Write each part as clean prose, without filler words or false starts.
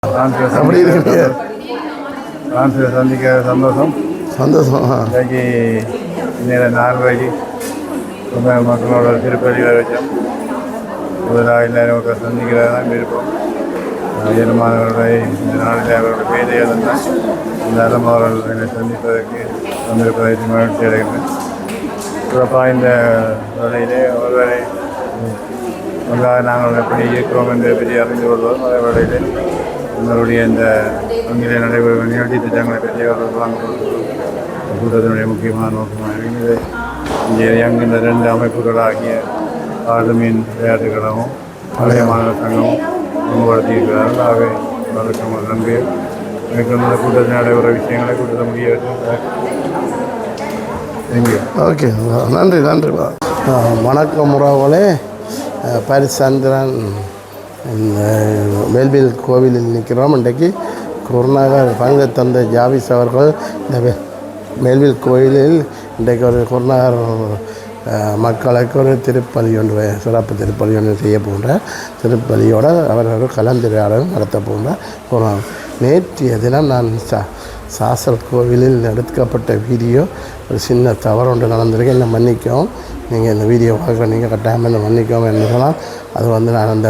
அப்படி இருக்கு. சந்திக்க சந்தோஷம் சந்தோஷம். இன்றைக்கு நேரம் 4 ரூபாய்க்கு ரொம்ப மக்களோட திருப்பதி வச்சோம். முதலாக எல்லாரும் சந்திக்கிறதா தான் விருப்பம். ஜெர்மானவர்களை இந்த நாளில் அவருடைய பேதைகள் இருந்தால் இருந்தாலும் அவர்களை சந்திப்பதற்கு வந்திருப்பதை மகிழ்ச்சி அடைகிறேன். சிறப்பாக இந்த வேலையிலே ஒருவரை நாங்கள் எப்படி இயக்குவோம் என்று பற்றி அறிந்து கொள்வோம். அதே வேளையிலே எங்களுடைய இந்த வங்கியிலே நடைபெறும் நிகழ்ச்சி திட்டங்களை பற்றி அவர்கள் கூட்டத்தினுடைய முக்கியமான நோக்கமாக இருக்கிறது. இங்கே இயங்குகின்ற 2 அமைப்புகளாகிய ஆளுமீன் விளையாட்டுக் கழகமும் பழைய மாணவர் சங்கமும் மேம்படுத்தியிருக்கிறார்கள். ஆகவே வழக்கம் நன்றி. எனக்கு இந்த கூட்டத்தில் நடைபெற விஷயங்களை கூட்டத்தை முடிய ஓகே, நன்றி நன்றி. வணக்கம் உறவுகளே. பரிசந்திரன் இந்த வேல்வில் கோவிலில் நிற்கிறோம். இன்றைக்கு குருநகர் பங்கு தந்த ஜாவிஸ் அவர்கள் இந்த வேல்வில் கோயிலில் இன்றைக்கு ஒரு குருநகர் மக்களுக்கு ஒரு திருப்பலி ஒன்று, சிறப்பு திருப்பலி ஒன்று செய்ய போன்ற திருப்பலியோட அவர் ஒரு கலந்துரையாடல் நடத்த போன்ற நேற்றைய தினம் நான் சாசல் கோவிலில் எடுக்கப்பட்ட வீடியோ ஒரு சின்ன தவறு ஒன்று நடந்திருக்கு. என்னை மன்னிக்கவும். நீங்கள் இந்த வீடியோ பார்க்குற நீங்கள் கட்டாயம் என்னை மன்னிக்கவும் என்று சொன்னால் அது நான் அந்த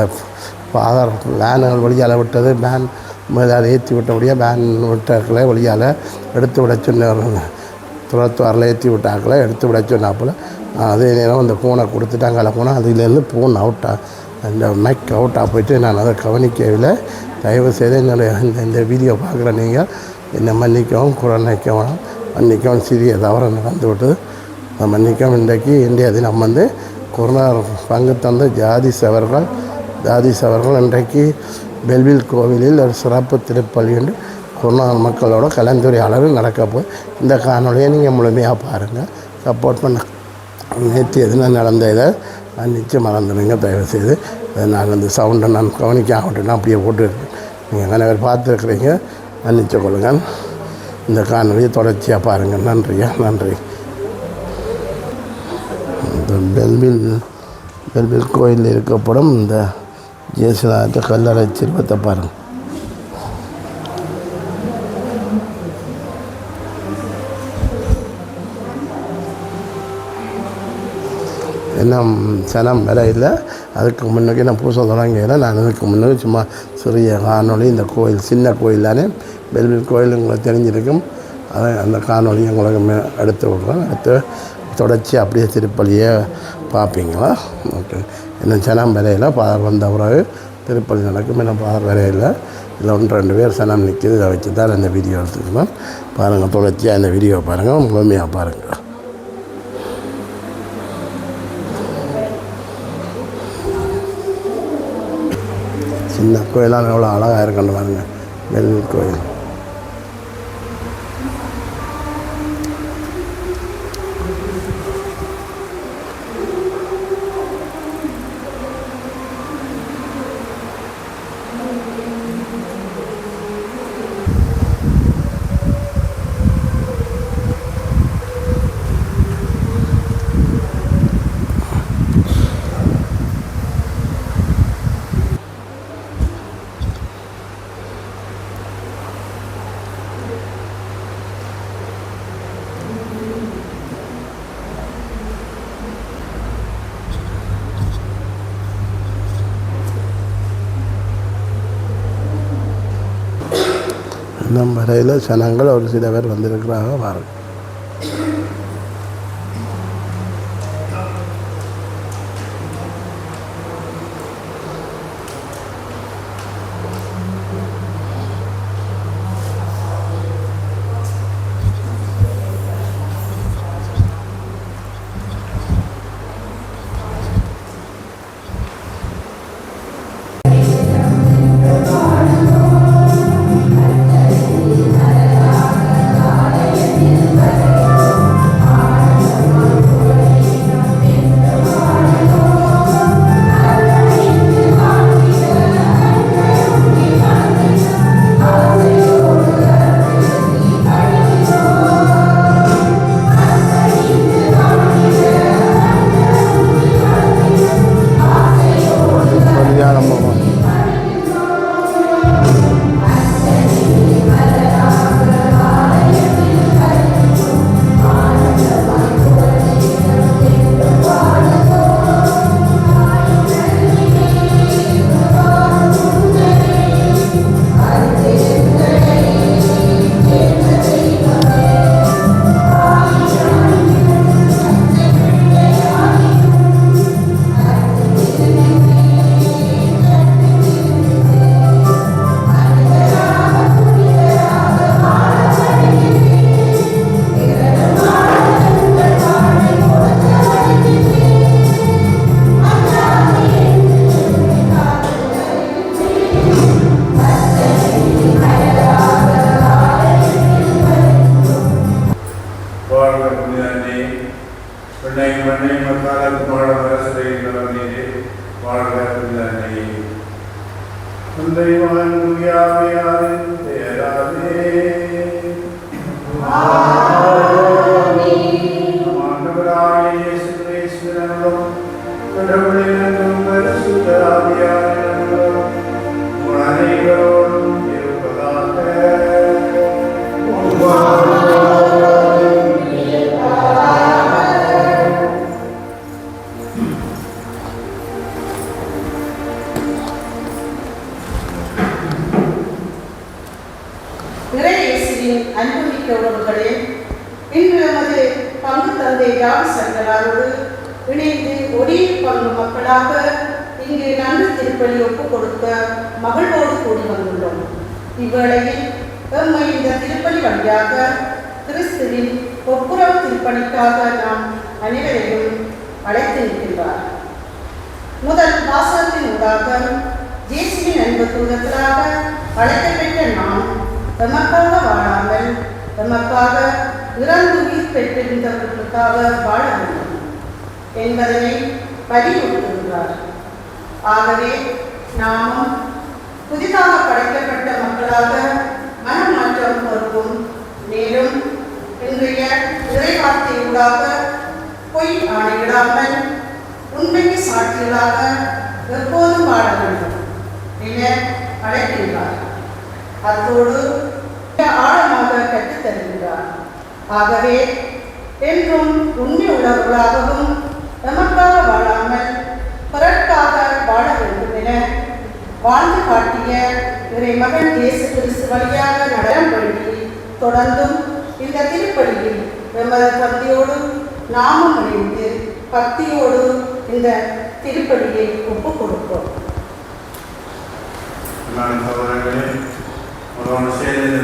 ஆதார் வேன்கள் வழியால் விட்டது, வேன் மேலால் ஏற்றி விட்டபடியாக வேன் விட்டாக்களை வழியால் எடுத்து விட சொன்ன துறத்துவாரில் ஏற்றி விட்டாக்களை எடுத்து விட சொன்னாப்பில் அதே நேரம் அந்த ஃபோனை கொடுத்துட்டாங்க. போனால் அதுலேருந்து ஃபோன் அந்த மைக் அவுட்டாக போயிட்டு நான் அதை கவனிக்கவில்லை. தயவு செய்து என்னுடைய இந்த வீடியோ பார்க்குற நீங்கள் என்னை மன்னிக்கவும், குறைக்கவும், மன்னிக்கவும். சிறிய தவறு நடந்து விட்டது, மன்னிக்கவும். இன்றைக்கு இன்றைய தினம் குருநகர் பங்கு தந்த ஜாதிஸ் அவர்கள் இன்றைக்கு பெல்வில் கோவிலில் ஒரு சிறப்பு திருப்பலி என்று குருநகர் மக்களோட கலந்துரையாடல் நடக்கப்போய் இந்த காணொலியை நீங்கள் முழுமையாக பாருங்கள், சப்போர்ட் பண்ண. நேற்று எதுனா நடந்த இதை நிச்சயம் மறந்துடுங்க தயவுசெய்து. நான் அந்த சவுண்டை நான் கவனிக்க ஆகட்டும்னா அப்படியே போட்டுருக்கேன். நீங்கள் நிறைய பேர் பார்த்துருக்குறீங்க, மன்னிச்சு கொள்ளுங்கள். இந்த காணொலியை தொடர்ச்சியாக பாருங்கள். நன்றியா, நன்றி. இந்த பெல்வில் கோயிலில் இருக்கப்படும் இந்த ஜேசுநாத கல்லறை சிற்பத்தை பாருங்கள். இன்னும் சனம் வேலை இல்லை. அதுக்கு முன்னாடி நான் பூசை தொடங்கல. நான் அதுக்கு முன்னாடி சும்மா சிறிய காணொலி, இந்த கோயில் சின்ன கோயில் தானே பெல்வில் கோயில் உங்களுக்கு தெரிஞ்சிருக்கும். அதை அந்த காணொலி உங்களுக்கு எடுத்து விட்றேன். அடுத்து தொடர்ச்சி அப்படியே திருப்பலியை பார்ப்பீங்களா? ஓகே. இன்னும் சனம் வரையில் பாதர் வந்த பிறகு திருப்பலி நடக்கும். இன்னும் பாதர் வரையில் இதில் 1-2 பேர் சனம் நிற்கிது. இதை வச்சு தான் இந்த வீடியோ எடுத்துக்கலாம். பாருங்கள், தொடர்ச்சியாக இந்த வீடியோ பாருங்கள், முழுமையாக பாருங்கள். சின்ன கோயிலால் எவ்வளோ அழகாக இருக்குன்னு பாருங்கள், பெல்வில் கோயில். இன்னும் வரையில் ஜனங்கள் ஒரு சில பேர் வந்திருக்கிறாங்க பாருங்கள். இயேசுவின் அன்புமிக்க உறவுகளே, இன்று நமது பங்கு தந்தை யாவி சங்கராரோடு இணைந்து ஒரே பங்கு மக்களாக இங்கு நன்றி திருப்பலி ஒப்புக் கொடுக்க மகிழ்வோடு கூடி வந்துள்ளோம். இவ்வேளையில் எம்மை இந்த திருப்பலி வழியாக கிறிஸ்துவின் ஒப்புரவு திருப்பணிக்காக நாம் அனைவரையும் அழைத்து நிற்கின்றார். முதல் வாசகத்தின் ஊடாக இயேசுவின் அன்பு தூதர்களாக அழைக்கப்பட்ட நாம் எமக்காக வாழாமல் எமக்காக இறந்து உயிர் பெற்றிருந்தவர்களுக்காக வாழ வேண்டும் என்பதனை வலியுறுத்துகிறார். ஆகவே நாமும் புதிதாக படைக்கப்பட்ட மக்களாக மனமாற்றம் பொறுப்பும், மேலும் இன்றைய இறைவார்த்தையூடாக பொய் ஆணையிடாமல் உண்மைக்கு சாட்சிகளாக எப்போதும் வாழ வேண்டும் என அழைக்கின்றார். அத்தோடு ஆழமாக கற்றுத் தருகின்றார். ஆகவே என்றும் உண்மை உள்ளவர்களாகவும் நமக்காக வாழாமல் பிறர்க்காக வாழ வேண்டும் என வாழ்ந்து காட்டிய இறைமகன் இயேசு கிறிஸ்து வழியாக நடனம் வழங்கி தொடர்ந்தும் இந்த திருப்பலியில் எமது பக்தியோடு நாமும் இணைந்து பக்தியோடு இந்த திருப்பலியை ஒப்புக் கொடுப்போம்.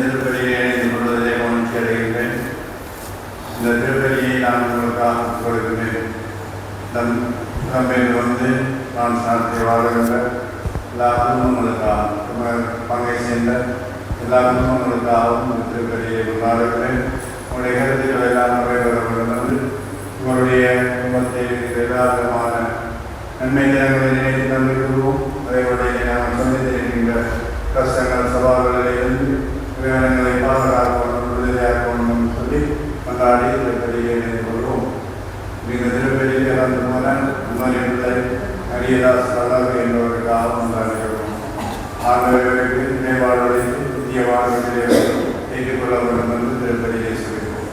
திருப்பலியை இணைந்து கொள்வதை மகிழ்ச்சி அடைகின்றேன். இந்த திருப்பலியை நான் உங்களுக்காக கொடுக்கின்றேன். தம்பில் வந்து நான் சார்த்தி வாழ்கின்ற எல்லா குடும்பங்களுக்காக பங்கை சேர்ந்த எல்லா குடும்பங்களுக்காகவும் இந்த திருப்பலியை கொண்டாடுகிறேன். உங்களுடைய கருத்துக்கள் எல்லாம் நிறைவேறவிருந்து உங்களுடைய குடும்பத்தை எல்லா விதமான நன்மை தினங்களை நினைத்து நன்றி கூறுவோம். அதேபோல நாம் சந்தித்திருக்கின்ற கஷ்டங்கள் சவால்களிலிருந்து விவரங்களை பாதுகாக்கணும், விடுதலையாக்கணும் சொல்லி கொண்டாடி திருப்பலியை இணைந்து கொள்வோம். இந்த திருப்பலியை அந்த மூலம் முன்னறிவுகளை அரியதாஸ் அழகு என்பவர்களுக்காக கொண்டாடுகிறோம். ஆண்டவர்களுக்கு நினைவாழ்வடைந்து புதிய வாழ்விலே ஏற்றுக்கொள்ள வேண்டும் என்று திருப்பலியை சொல்கிறோம்.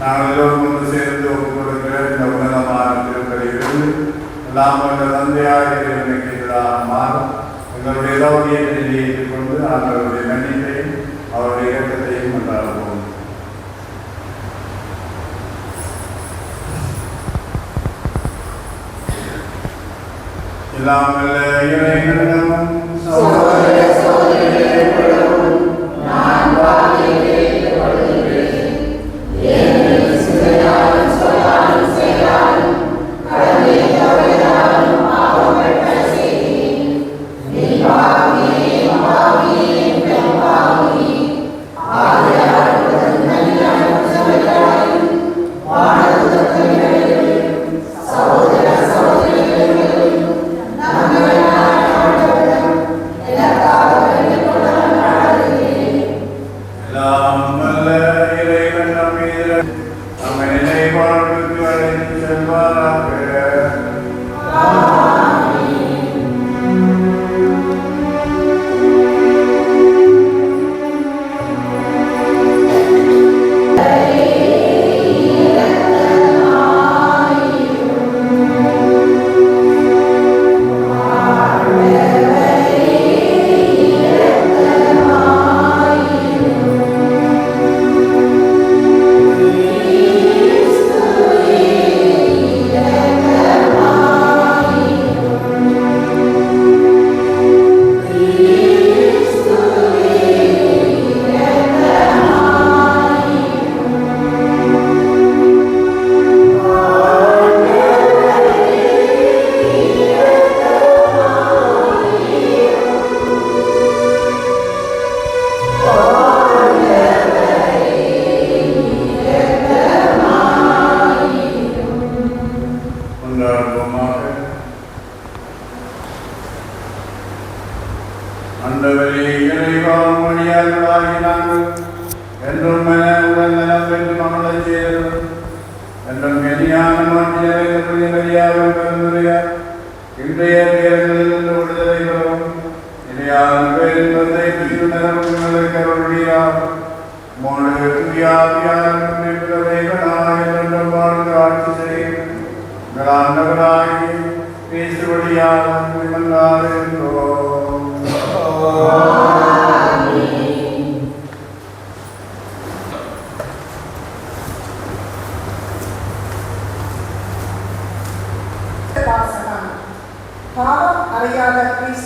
நாங்கள் எல்லோரும் ஒன்று சேர்ந்து ஒப்புக் கொடுக்கிற இந்த உன்னதமான திருப்பலியிலிருந்து எல்லாம் கொண்ட தந்தையாக இருக்கின்றதாக மாறும் எங்களுடைய லௌகியத்தை ஏற்றுக்கொண்டு ஆண்டவருடைய மன்னிப்பையும் அவருடைய இயக்கத்தையும் கொண்டாடுவோம். எல்லாம் வல்ல இறைவனிடமும் சகோதர சகோதரிகளிடமும் நான் பாவியை ஏற்றுக்கொள்கிறேன். ஏனெனில் சிந்தையாலும் சொல்லாலும் செயலாலும் கடமை தவறினாலும் பாவங்கள் பல செய்தேன். என் பாவியே பெரும் பாவியே, ஆகையால் உமது நல்ல சுமைகளையும் வானதூதர்களிடையும் சகோதர சகோதரிகளிடையும் நம்மை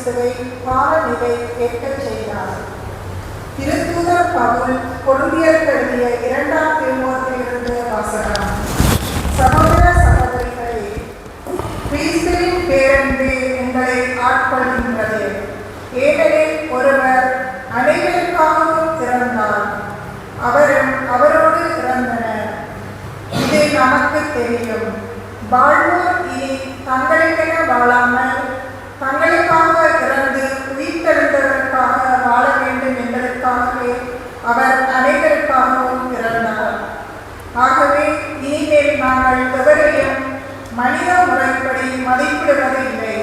கிறிஸ்துவை பாரநிலை ஏற்கச் செய்தார். திருத்தூதர் பவுல் கொரிந்தியருக்கு எழுதிய 2 தீமோத்தேயிலிருந்து வாசகம். சகோதர சகோதரிகளே, கிறிஸ்துவின் பேரன்பு எங்களை ஆட்கொள்கின்றது. ஏனெனில் ஒருவர் அனைவருக்காகவும் இறந்தார், அவரும் அவரோடு இறந்தனர். இது நமக்கு தெரியும். வாழ்வோர் இனி தங்களுக்கென வாழாமல் தங்களுக்காக இறந்து உயிர்த்தெழுந்ததற்காக வாழ வேண்டும் என்பதற்காகவே அவர் அனைவருக்காகவும் இறந்தார். ஆகவே இனிமேல் நாங்கள் எவரையும் மனித முறைப்படி மதிப்பிடுவது இல்லை.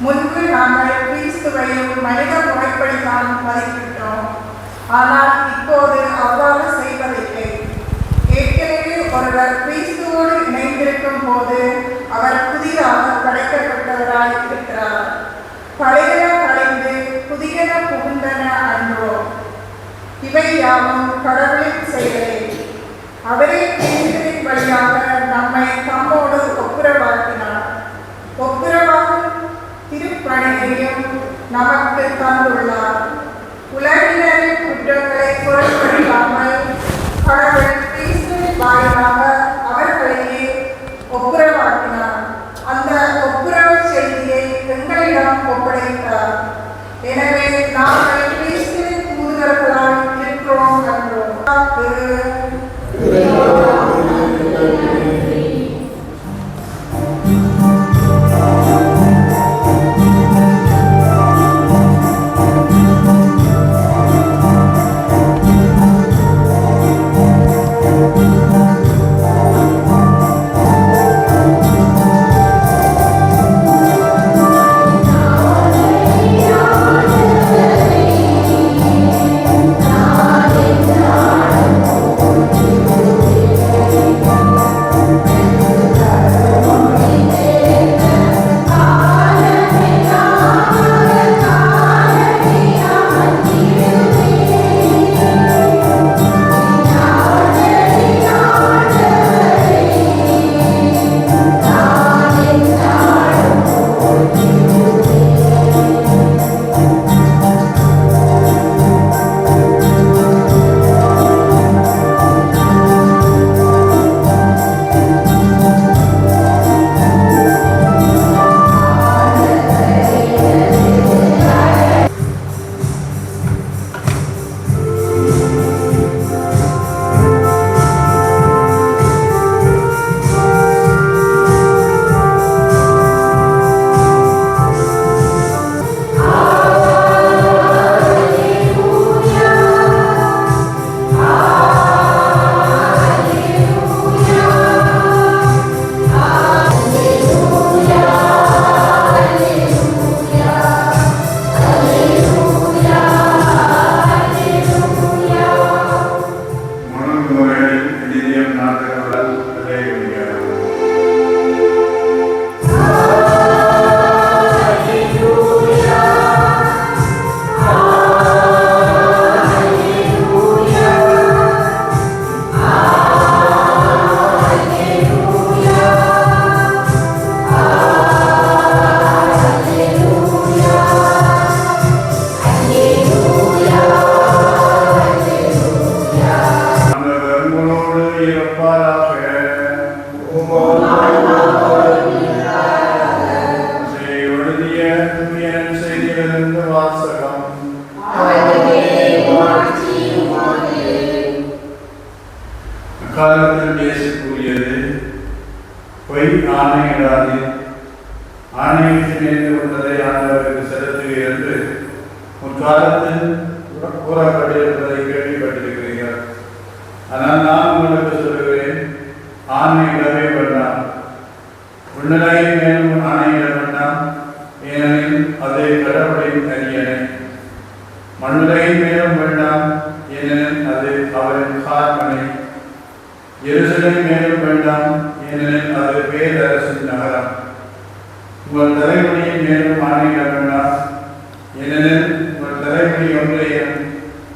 முன்பு நாங்கள் கிறிஸ்துவையும் மனித முறைப்படி தான் மதிப்பிட்டோம். ஆனால் இப்போது அவ்வாறு செய்வதில்லை. ஏற்கனவே ஒருவர் கிறிஸ்துவோடு இணைந்திருக்கும் போது அவர் புதிதாக படைக்கப்பட்டவராய் இருக்கிறார். பழையன கலைந்து புதியன புகுந்தன அன்றோ? இவை யாவும் கடவுளின் செயலே. அவரே கிறிஸ்துவின் வழியாக நம்மை தம்மோடு ஒப்புரவாக்கினார். ஒப்புரவாகும் திருப்பணியையும் நமக்கு தந்துள்ளார். உலகினரின் குற்றங்களை பொருட்படுத்தாமல் கடவுள் கிறிஸ்துவின் வாயிலாக அவர்களையே ஒப்புரவாக்கினார். அந்த ஒப்புரவு செய்தியை எங்களிடம் ஒப்படைத்தார். எனவே நாங்கள் கிறிஸ்துவின் தூதர்களாய் இருக்கிறோம் என்றோம். அக்காலத்தில் இயேசு கூறியது, பொய் ஆணையிடாதே, ஆணையிட்டு நேர்ந்து கொண்டதை ஆண்டவருக்கு செலுத்துக என்று முற்காலத்தில் கூறப்பட்டிருப்பதை கேள்விப்பட்டிருக்கிறீர்கள். ஆனால் நான் உங்களுக்கு சொல்கிறேன், ஆணையிடவே வேண்டாம். உன்னலையின் மேலும் ஆணையிட வேண்டாம், ஏனெனில் அது கடவுளின் அரியணை. மண்ணுலையின் மேலும் வேண்டாம், ஏனெனில் அது அவரின் கார்மனை. எருசலேம் மேலும் வேண்டாம், ஏனெனில் அது பேரரசின் நகரம். உங்கள் தலைமுடியின் மேலும் ஆணையிட வேண்டாம், ஏனெனில் உங்கள் தலைமுடி ஒன்றையும்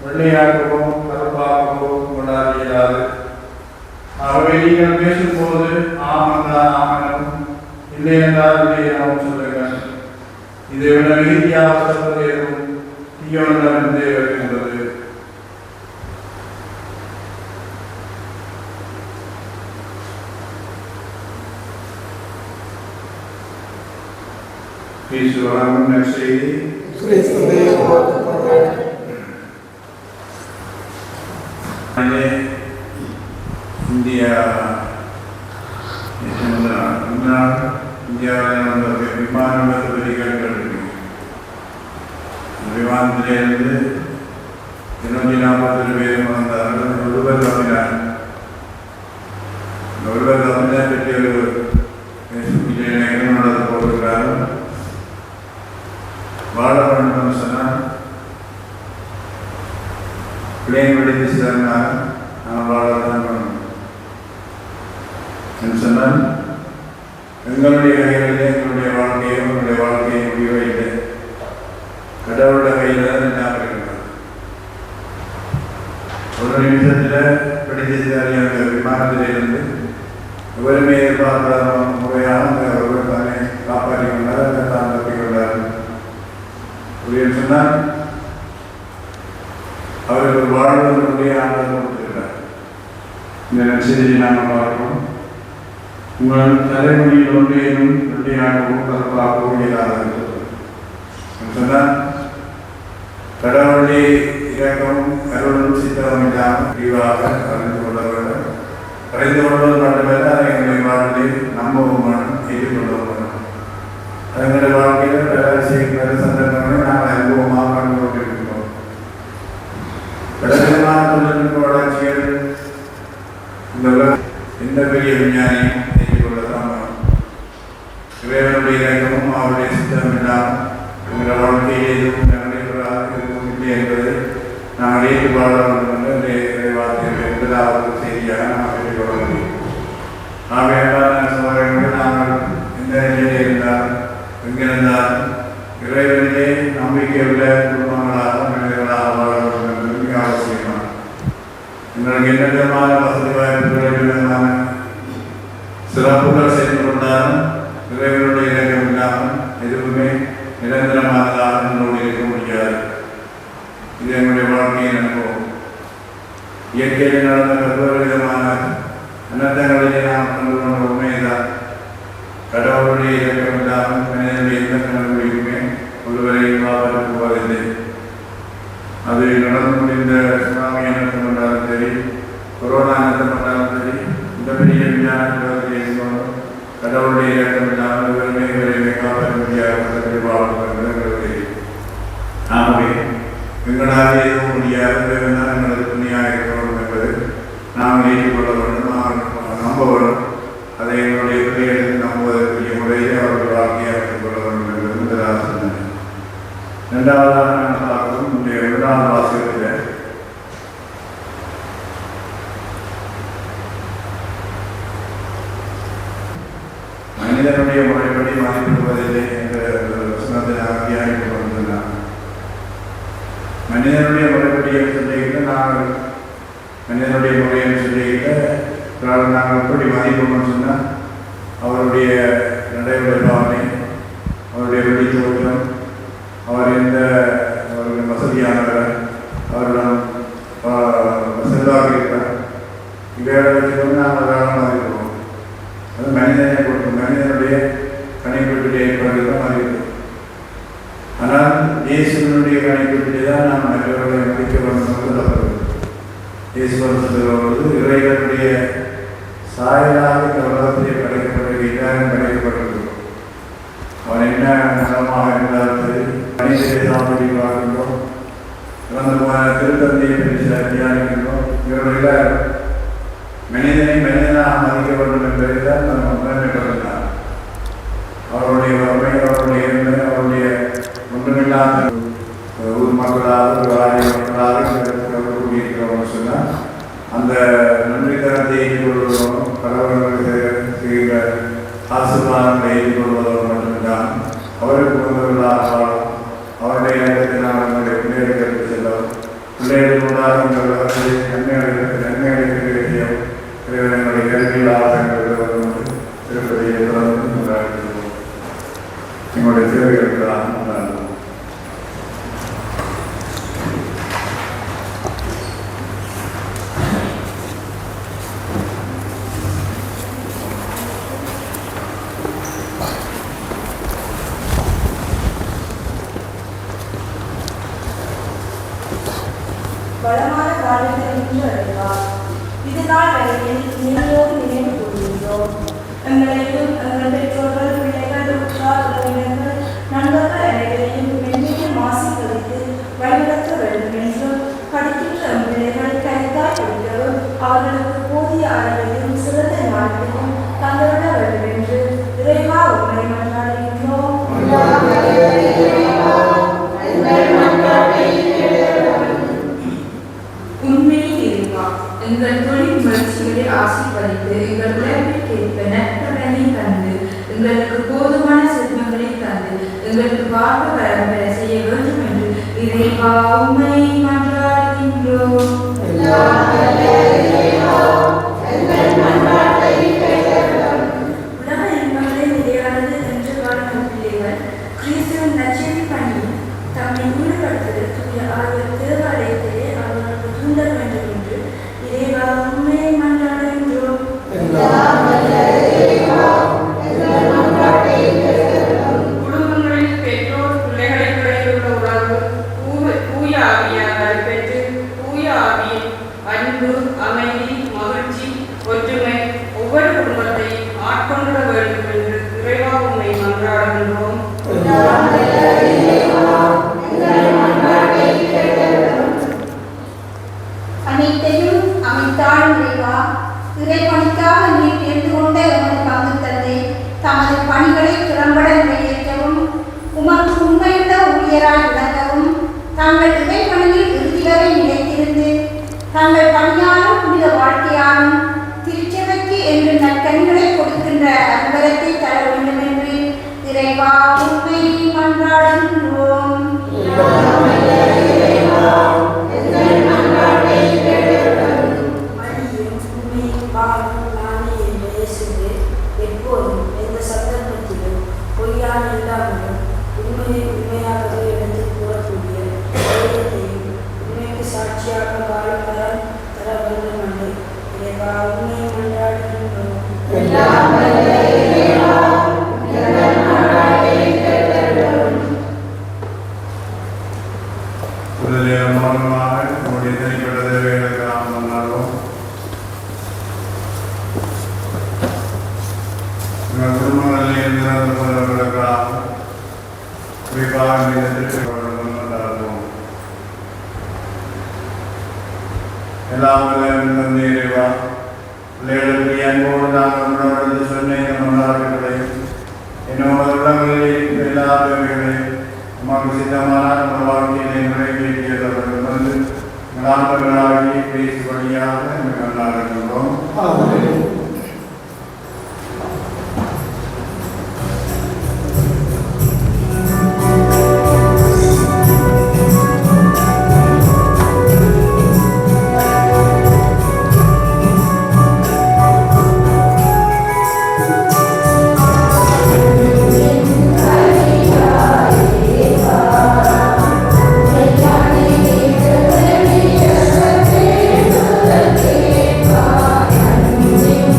வெள்ளையாகவோ கருப்பாகவோ கொண்டாட இயலாது. ஆகவே நீங்கள் பேசும்போது ஆமன் தான் ஆமனும், இல்லை என்றால் இல்லை எனவும் சொல்லுங்கள். இதை விட நீதியாக சொல்வதேனும் தீயோனிடம் வருகின்றது. கிறிஸ்து வழங்கும் நற்செய்தி. இந்தியா இந்தியாவில் விமான விபத்துகள் விமானத்திலிருந்து 240 பேர் வந்தார்கள். ஒருவர் தமிழர் பற்றி ஒரு நடத்த போகிறார்கள். வாழ வேண்டும் சொன்னால் பிளேன் வெடித்து சேர்ந்தால் நான் வாழத்தான் பண்ணணும் என்று சொன்னால் எங்களுடைய கைகளில் எங்களுடைய வாழ்க்கையை முடிவை இல்லை, கடவுளுடைய கையில் தான் எல்லாம் இருக்கிறது. ஒரு நிமிஷத்தில் பிடித்து அந்த விமானத்திலிருந்து எவருமே எதிர்பார்க்காத முறையாக ஒருவர் தானே காப்பாற்றிக் கொண்டார், அதை தான் தப்பிக் கொண்டார். சொன்னால் அவர்கள் வாழ்வதற்குரிய ஆண்டவர் கொடுத்திருக்கிறார். இந்த நற்செய்தியை நாங்கள் பார்க்கிறோம். உங்கள் தலைமுடியில் ஒன்றையும் 2 ஆண்டுகளும் கருப்பாகவும் இல்லாத சொன்னால் கடவுளுடைய இறக்கமும் அருளும் சித்தமும் இல்லாமல் விரிவாக அறிந்து கொள்ள வேண்டும். அறிந்து கொள்வது மட்டுமல்ல, அதை எங்களுடைய வாழ்க்கையை நம்பவும் வேணும், ஏற்றுக்கொள்ளவும் வேணும். எங்களுடைய வாழ்க்கையில் பல சந்தர்ப்பங்களை நாங்கள் அனுபவமாக கண்டு கொண்டிருக்கிறோம். பலவிதமான தொழில்நுட்ப வளர்ச்சிகள் இந்த பெரிய விஞ்ஞானியும் ஏற்றுக்கொள்ளத்தான் வேணும். இறைவனுடைய இறக்கமும் அவருடைய சித்தம் இல்லாமல் எங்கள் வாழ்க்கையில் எதுவும் நடைபெறாது எதுவும் இல்லை என்பதை நாங்கள் ஏற்றுக்கொள்ள வேண்டும் என்று இறைவார்த்தையில் முதலாவது செய்தியாக நாம் ஏற்றுக்கொள்ள முடியும். சோதனைகள் நாங்கள் எந்த நிலையில் இருந்தாலும் எங்கிருந்தாலும் இறைவனிலே நம்பிக்கை உள்ள குடும்பங்களாக மனிதர்களாக வாழ வேண்டும் என்பது மிக அவசியமானது. எங்களுக்கு எந்த விதமான வசதி வாய்ப்புகள் விதமான சிறப்புகள் செய்து கொண்டாலும் இறைவனுடைய இறக்கம் இல்லாமல் எதுவுமே நிரந்தரமானதாக நம்மளோடு இருக்க முடியாது. இது எங்களுடைய வாழ்க்கையின் அனுபவம். இயற்கையில் நடந்த பல்வேறு விதமான அனர்த்தங்களிலே நாம் கண்டு கொண்ட உண்மைதான் கடவுளுடைய இறக்கம் இல்லாமல் மனிதனுடைய எந்த கனவுகளுமே ஒருவரையும் காப்பாற்றப் போவதில்லை. அது நடந்து முடிந்த சுனாமி அனர்த்தம் என்றாலும் சரி, கொரோனா அனர்த்தம் என்றாலும் சரி, இந்த பெரிய விஞ்ஞானத்தில் இருந்தாலும் கடவுளுடைய இறக்கம் இல்லாமல் இவரையுமே காப்பாற்ற முடியாத வாழ்க்கை. ஆகவே எங்களால் எதுவும் முடியாது, எங்களுக்கு துணியாக இருக்க வேண்டும் என்பது நாம் ஏற்றுக்கொள்ள வேண்டும், நம்ப வேண்டும். அதை எங்களுடைய பிள்ளைகளுக்கு நம்புவதற்குரிய முறையை அவர்கள் வாழ்க்கையை அமைத்துக் கொள்ள வேண்டும் என்பது முதலாவது சிந்தனை. இரண்டாவதாக நான் பார்க்கிறோம், இன்றைய 1ஆம் வாசகத்தில் மனிதனுடைய முறைப்படி மதிப்பிடுவதில்லை என்ற வசனத்தை நான் தியானித்துக் கொண்டிருந்தான். மனிதனுடைய முறைப்படி சொல்லிக்கிட்டு நாங்கள் மனிதனுடைய முறையை சொல்லிக்கிட்டு நாங்கள் எப்படி மதிப்போம்னு சொன்னால் அவருடைய நடைமுறை பாவனை, அவருடைய வெளித்தோற்றம், அவர் எந்த அவருடைய வசதியானவர், அவரிடம் செல்வாக்கு இருக்கிறார், இவைகளை வச்சுக்கொண்டு நாங்கள் கவனமாக இருக்கிறோம். அது மனிதனை பொறுத்து மனிதனுடைய கணிப்பீட்டிலே ஏற்படுகிறோம் அறிவு. ஆனால் இயேசுவினுடைய கணிப்பீட்டிலே தான் நாம் மற்றவர்களை மதிக்க வேண்டும் சொல்லப்படுகிறது. இயேசுவர் சொல்லுவது இறைவனுடைய சாயலாக உலகத்திலே படைக்கப்பட்ட எல்லாரும் படைக்கப்பட்டிருக்கிறோம். அவன் என்ன நலமாக இருந்தாலும் சரி, மனிதரை சாப்பிடி பார்க்கின்றோம், இறந்து போன திருத்தந்தையை பற்றி தியானிக்கின்றோம். இவர்கள் மனிதனை மனிதனாக மதிக்க வேண்டும் என்பதை தான் நம்ம முன்னேற்றார். அவருடைய வறுமை, அவருடைய எண்ணை, அவருடைய ஒன்றுமில்லாத ஊர் மக்களாக கூடியிருக்கிறோம்னு சொன்னால் அந்த நன்றித்தனத்தை ஏற்றுக்கொள்வதும் கடவுளுக்கு செய்கிற ஆசீர்வாதங்களை ஏற்றுக்கொள்வதோடு மட்டும்தான் அவருக்கு உணர்வுகளாக வாழும். அவருடைய இடத்தில் நாம் நம்முடைய பிள்ளைகளுக்கு செல்லும். பிள்ளைகள் கொண்டாக இந்த உலகத்தில் நன்மை அளிக்க வேண்டிய என்னுடைய கல்விகளாக திருப்பதியை தொடர்ந்து கொண்டாடுகிறோம். எங்களுடைய தேவைகளுக்கு வளமான காலத்தை இன்று அடைவார். இது நாள் வரையில் நினைவோடு நினைவு கூறுகின்றோம். எங்களையும் எங்கள் பெற்றோர்கள், பிள்ளைகள், உற்றார் உறவினர்கள், நண்பர்கள் அனைவரையும் மென்மையும் ஆசீர்வதித்து வழிநடத்த வேண்டும் என்றும், படிக்கின்ற பிள்ளைகள் கருத்தாய் படிக்கவும் அவர்களுக்கு போதிய அறிவையும் சிறந்த ஞானத்தையும் தந்துவிட வேண்டும் என்று இறைவா உங்களை மன்றாடுகின்றோம். உண்மையில் இறைவா, எங்கள் தொழில் முயற்சிகளை ஆசீர்வதித்து எங்கள் உழைப்பிற்கேற்ப நற்பலனை தந்து எங்களுக்கு போதுமான செல்வங்களை தந்து எங்களுக்கு வாழ்வு வரம்பெற செய்ய வேண்டும் என்று இறைவா உம்மை மன்றாடுகின்றோம். உலக இன்பங்களை நிலையானது என்று வாழும் பிள்ளைகள் கிறிஸ்துவின் நற்செய்தி பணியில் தம்மை ஈடுபடுத்துவதற்குரிய அவர்கள் தேவாலயத்திலே அவர்களுக்கு தூண்ட வேண்டும் என்று இறைவா உம்மை மன்றாடுகின்றோம். குடும்பங்களில் பெற்றோர் பிள்ளைகளுக்கிடையே உள்ள உறவு தூய ஆவியால் பெற்று தூய ஆவியின் அன்பு, அமைதி, மகிழ்ச்சி, ஒற்றுமை ஒவ்வொரு குடும்பத்தையும் ஆட்கொள்ள வேண்டும் என்று இறைவா உம்மை மன்றாடுகின்றோம். அனைத்தையும் அமைத்தாள் இறைவா, இறைப்பணிக்காக நீர் தெரிந்து கொண்ட எமது பங்கு தந்தை தமது பணிகளை திறம்பட நிறைவேற்றவும் உமக்கு உண்மையுள்ள ஊழியராய் விளங்கவும் தங்கள் இறைப்பணியில் இறுதி வரை நிலைத்திருந்து தங்கள் பணியான புனித வாழ்க்கையாலும் திருச்சபைக்கு என்று நற்கனிகளை கொடுக்கின்ற அன்பரத்தை தர வேண்டும் என்று இறைவா உம்மை மன்றாடுகின்றோம். எப்போதும் எந்த சந்தர்ப்பத்திலும் பொய்யான இல்லாமலும் உண்மையை உண்மையாகவே எடுத்து கூறக்கூடிய தைரியத்தையும் உண்மைக்கு சாட்சியாக வாழும் வரம் தர வேண்டும் என்று இறைவா உண்மையை மன்றாடுகின்றோம். மூலமாக நம்முடைய தனிப்பட்ட தேவைகளுக்கு நாம் வந்தாலும் எங்கள் குடும்பங்களில் இருந்தவர்களுக்காக குறிப்பாக கொண்டாடுவோம். எல்லாம் தந்தை இறைவா, பிள்ளைகளுக்கு அன்போடு நாங்கள் உணவெடுத்து சொன்ன இந்த கொண்டாடுகளையும் என்னோட உள்ளங்களில் எல்லா தேவைகளையும் உமக்கு சித்தமான நம்ம வாழ்க்கையை நிறைவேற்றியவர்கள் வந்து ஆண்டவர்களாகி பேசுபடியாக கொண்டாடுகின்றோம். Thank you.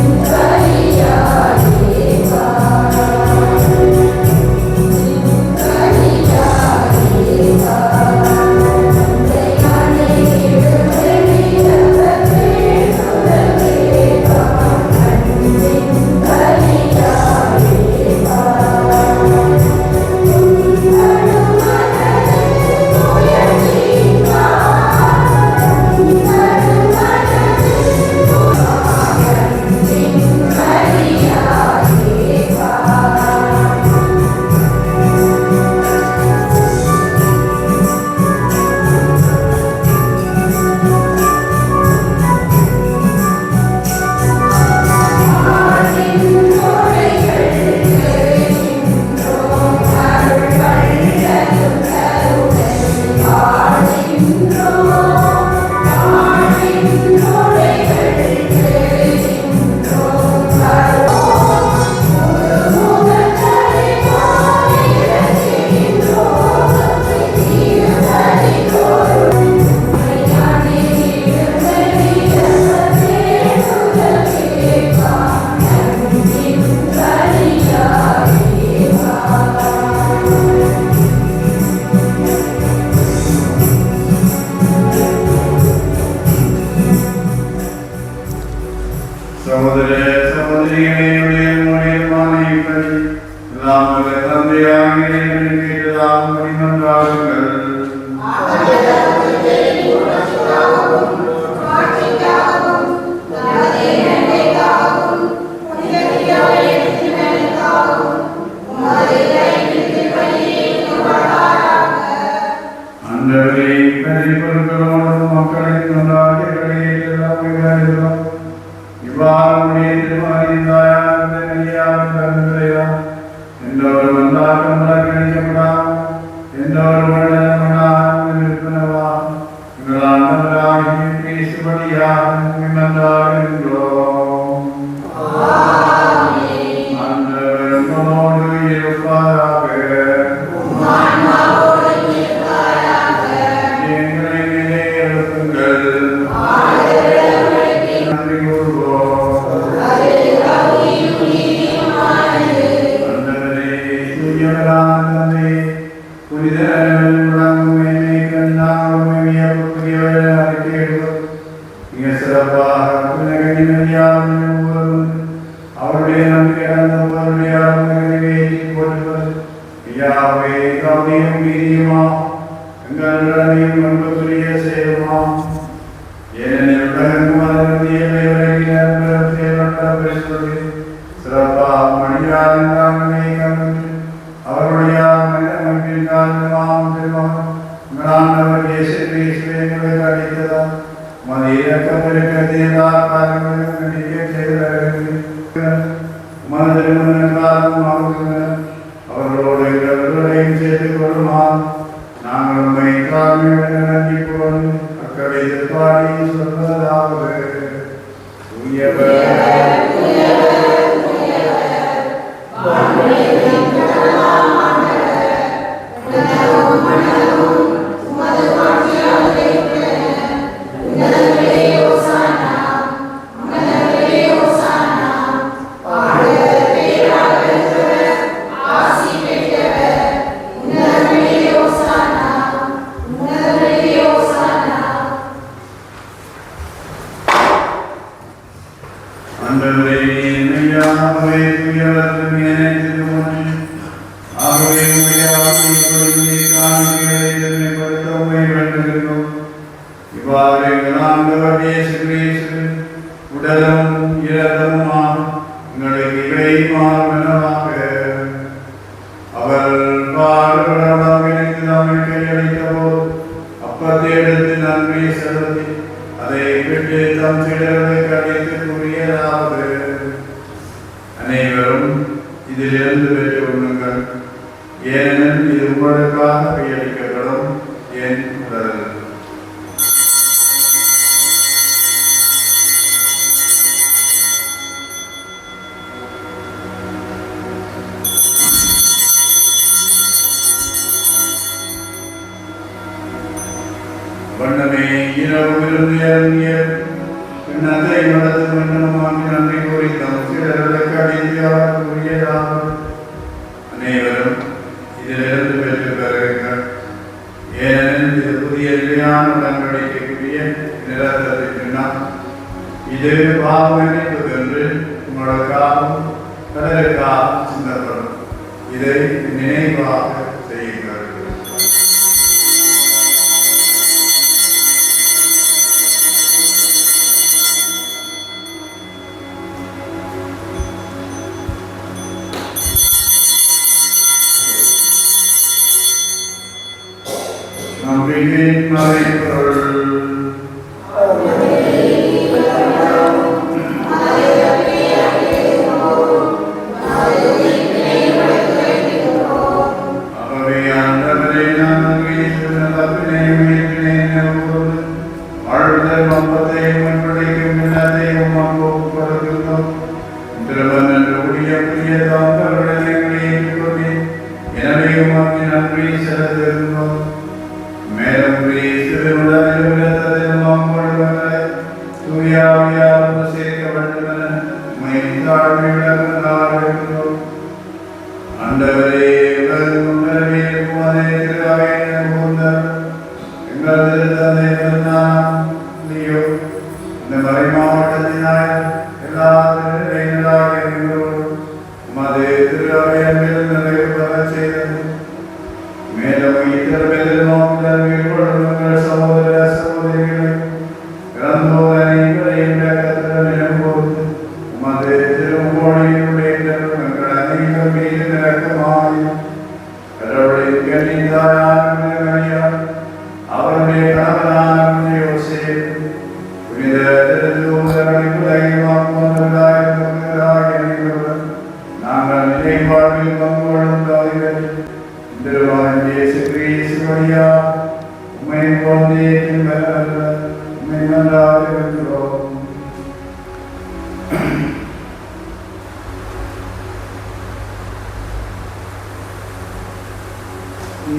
நன்றாகிறோம்.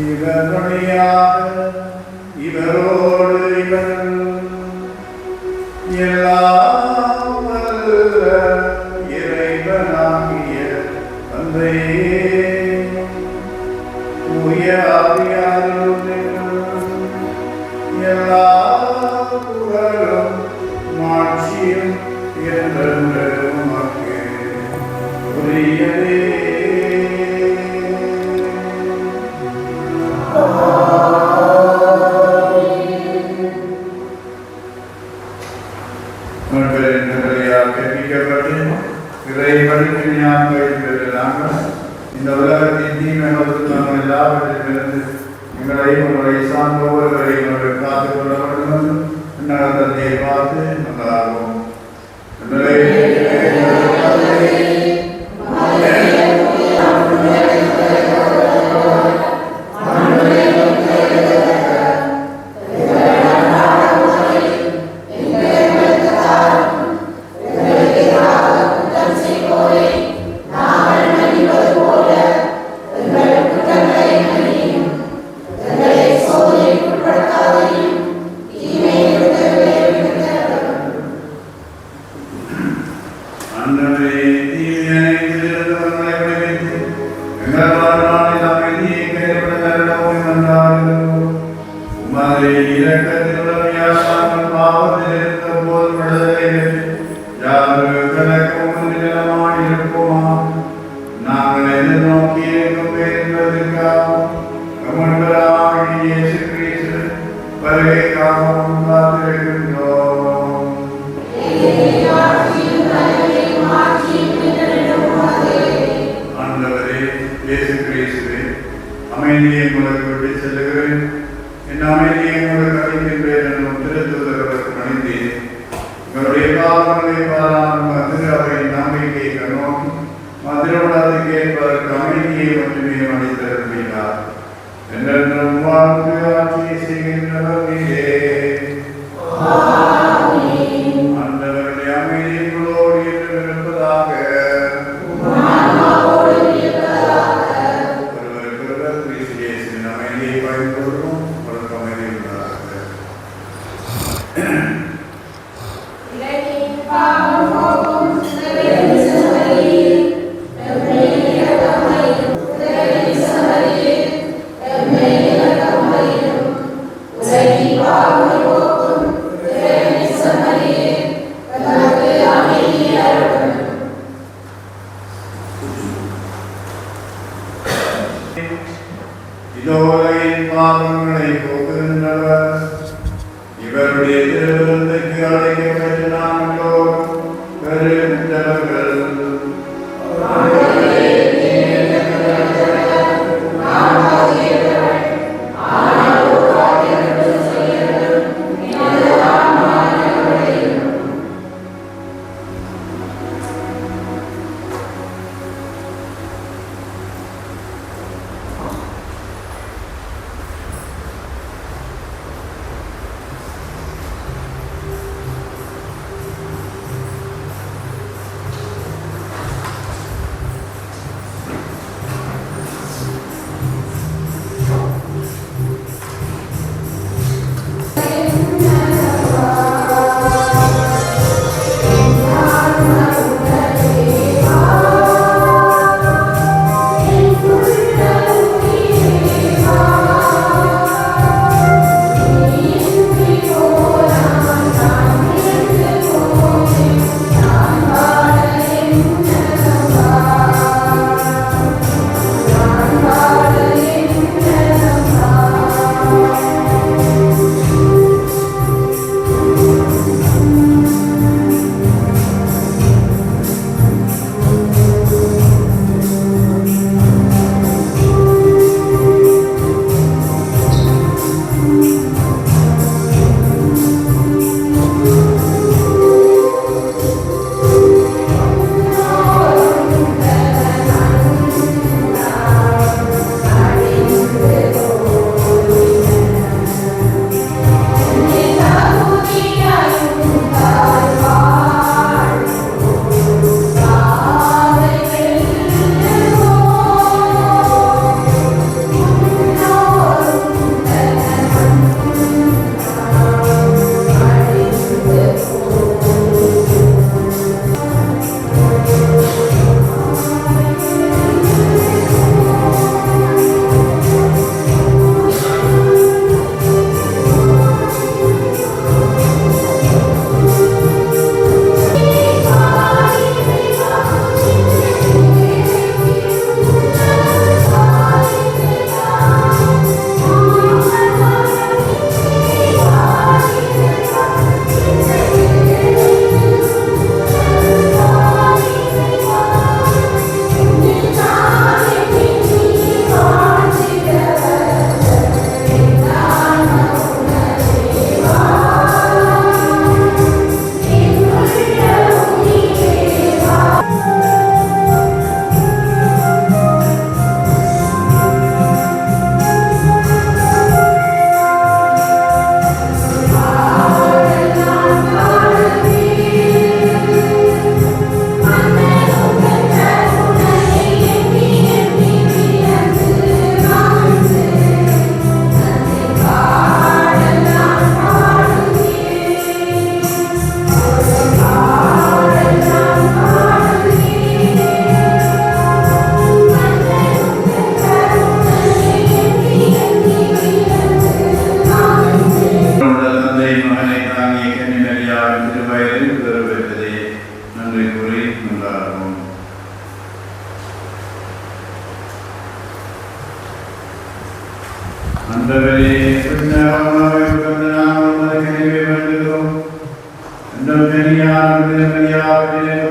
இவர் வழியாக இவரோடு இவர் எல்லாம் வல்ல இறைவனாகிய தந்தையே, தூய ஆவியாருடன் எல்லா புகழும் மாட்சியும் என்றென்று உமக்கு உரியதே. இந்த உலகத்தின் தீமை நாங்கள் எல்லாவற்றிலிருந்து எங்களையும் உங்களை சார்ந்த ஒவ்வொருவரையும் காத்துக் கொள்ள வேண்டும் என்று தந்தையை பார்த்து நல்லாகும். அமைதியை உங்களுக்கு விட்டு செல்லுகிறேன், என் அமைதியை உங்களுக்கு அளிக்கின்றேன் என்னும் திருத்தூதர்களுக்கு மனிதேன். உங்களுடைய பாவங்களை பாராமல் அவை நம்பிக்கையை கண்ணோக்கி மதுரவுடாது கேட்பதற்கு அமைதியை மட்டுமே அளித்திருக்கிறார். என்றென்றும் வாழ்ந்து ஆட்சியை செய்கின்றவர் நீரே. ஆண்டவருடைய அமைதி உங்களோடு என்று இருப்பதாக. இதோரையின் பாவங்களை போக்குகின்றவர், இவருடைய திருவிருந்துக்கு அழைக்கப்பட்டு நாங்களோ பெறுகின்றவர்கள்.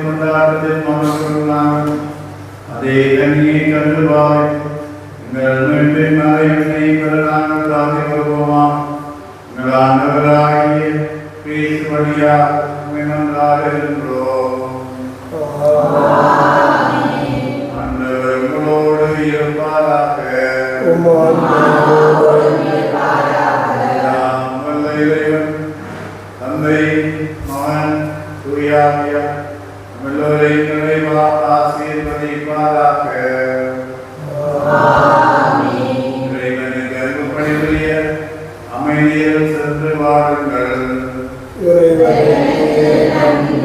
கொண்டாட்டத்தில் மகன் அதே தண்ணியை கண்டுபாய் எங்கள் மீண்டும் மறைவினை நாங்கள் தாக்கி வருவோமா எங்கள் ஆண்டவராகிய கிறிஸ்து வழியாக இருக்கின்றோம். ஆண்டவர் உங்களோடு இருப்பாராக. இறைவன் தந்தை மகன் தூயாவியா எல்லோரை நிறைவாக ஆசீர்வதிப்பாராக. இறைவனுக்கு அருள்பணிபுரிய அமைதியில் சென்று வாருங்கள். இறைவனுக்கு நன்றி.